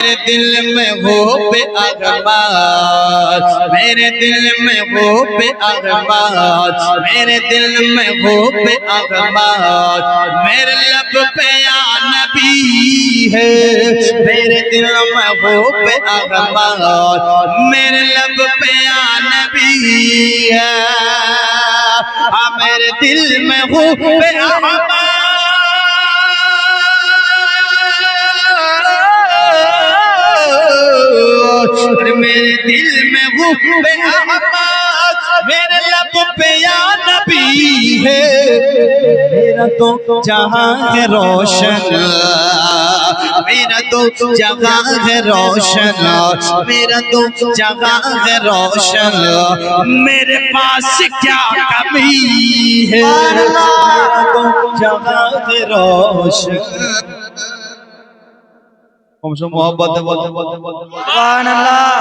मेरे दिल में हो पे अखबार, मेरे दिल में हो पे अखबार, मेरे दिल में हो पे अखबार, मेरे लब पे या नबी है। मेरे दिल में हो पे अखबार, मेरे लब पे या नबी है। मेरे दिल में हो पे अखबार, मेरे दिल में वो बेअहबाब, मेरे लब पे या नबी है। मेरा तो जहां है रोशन, मेरा तो जहां है रोशन, मेरा तो जहां है रोशन, मेरे पास क्या कमी है। मेरा तो जहां है रोशन। हमसे मोहब्बत सुभान अल्लाह,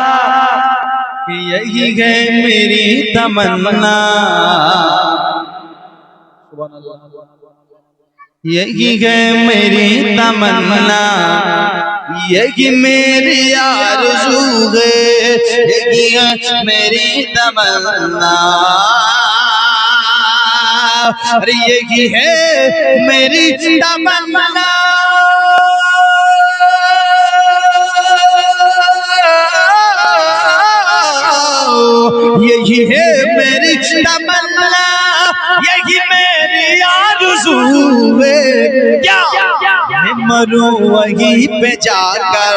यही है मेरी तमन्ना, यही है मेरी तमन्ना, यही मेरी आरज़ू है, यही है मेरी तमन्ना, अरे यही है मेरी तमन्ना। यही है मेरी तमन्ना, यही मेरी आरज़ू है। क्या मैं मरूं वहीं पे जाकर,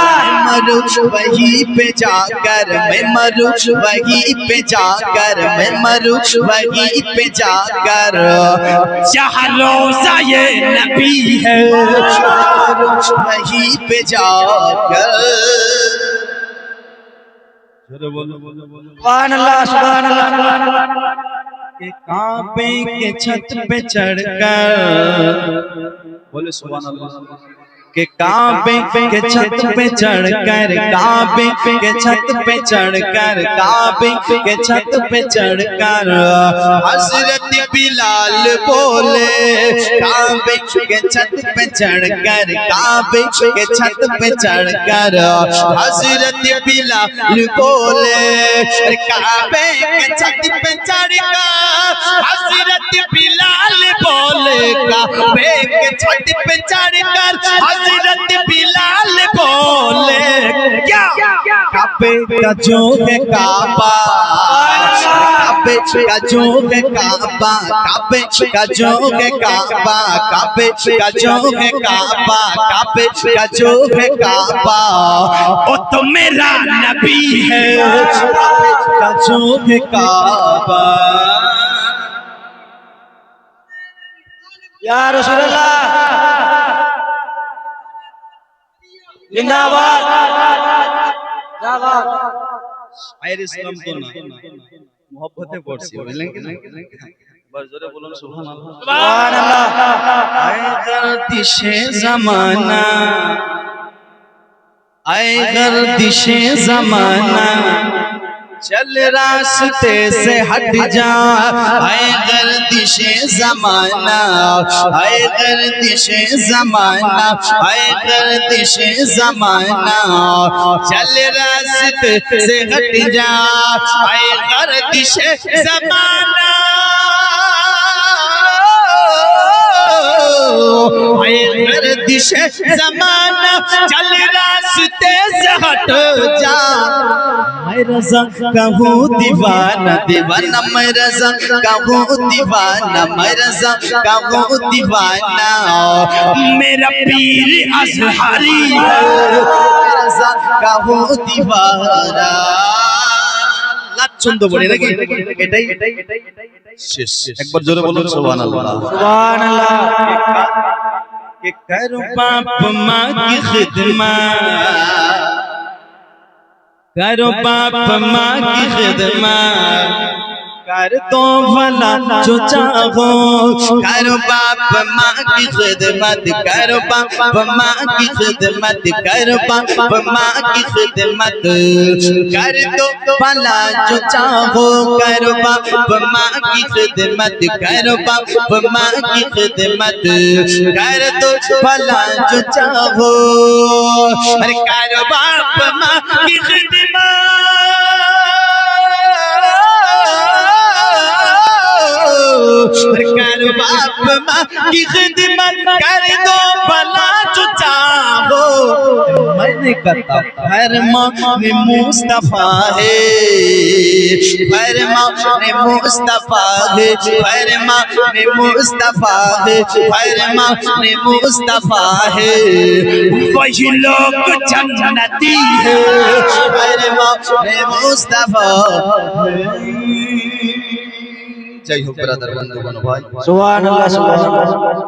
मैं मरूं वहीं पे जाकर, मैं मरूं वहीं पे जाकर, मैं मरूं वहीं पे जाकर, जहाँ रोज़ा ये नबी है, वहीं पे जाकर। सुभान अल्लाह, सुभान अल्लाह। के काबे के छत पे चढ़कर, बोले सुभान अल्लाह। के काबे के छत पे चढ़कर, काबे के छत पे चढ़कर, काबे के छत पे चढ़कर, हज़रत बिलाल बोले। काबे के छत पे चढ़कर, काबे के छत पे चढ़कर, हज़रत बिलाल बोले। काबे के छत पे चढ़कर हज़रत बिलाल बोले, काबे के छत पे चढ़कर हज़रत बिलाल बोले। क्या काबे का जो है काबा, काबे का जो है काबा, काबे का जो है काबा, काबे का जो है काबा, काबे का जो है काबा, ओ तो मेरा नबी है। काबे का जो है काबा, या रसूल अल्लाह जिंदाबाद, जिंदाबाद। शायर इस्लाम तो ना मोहब्बतें पड़ती बोलें कि नहीं, बस जोरे बोलो सुभान अल्लाह, सुभान अल्लाह। आए गर्दिशे ज़माना, आए गर्दिशे ज़माना, चल रास्ते से हट जा। आए गर्दिशे ज़माना, आए गर्दिशे ज़माना, आए गर्दिशे ज़माना, चल रास्ते से हट जा। आए गर्दिशे ज़माना, आए गर्दिशे ज़माना, चल रास्ते से हट जा। मैं रज़ा का हूँ दीवाना, दीवाना मैं रज़ा का हूँ दीवाना, मैं रज़ा का हूँ दीवाना, मेरा पीर अज़हरी है, रज़ा का हूँ दीवाना। লাচ্ছন্দ বলি নাকি এটাই শেষ। একবার জোরে বলুন সুবহানাল্লাহ, সুবহানাল্লাহ। कि करूं बाप माँ की खिदमत, करो बाप माँ की खिदमत, कर दो भला जो चाहो, करो बाप माँ की खिदमत, करो बाप माँ की खिदमत, करो बाप माँ की खिदमत, कर दो भला जो चाहो, करो बाप माँ की खिदमत, करो बाप माँ की खिदमत, कर दो भला जो चाहो, अरे करो बाप माँ की खिदमत, करो बाप माँ की खिदमत, कर दो भला जो चाहो। मैंने कहा फरमान मुस्तफा है, फरमान मुस्तफा है, फरमान मुस्तफा है, फरमान मुस्तफा है, वही लोग जन्नती है, फरमान मुस्तफा है। जय हो ब्रदर बंधुगण भाई, सुभान अल्लाह सुभान अल्लाह।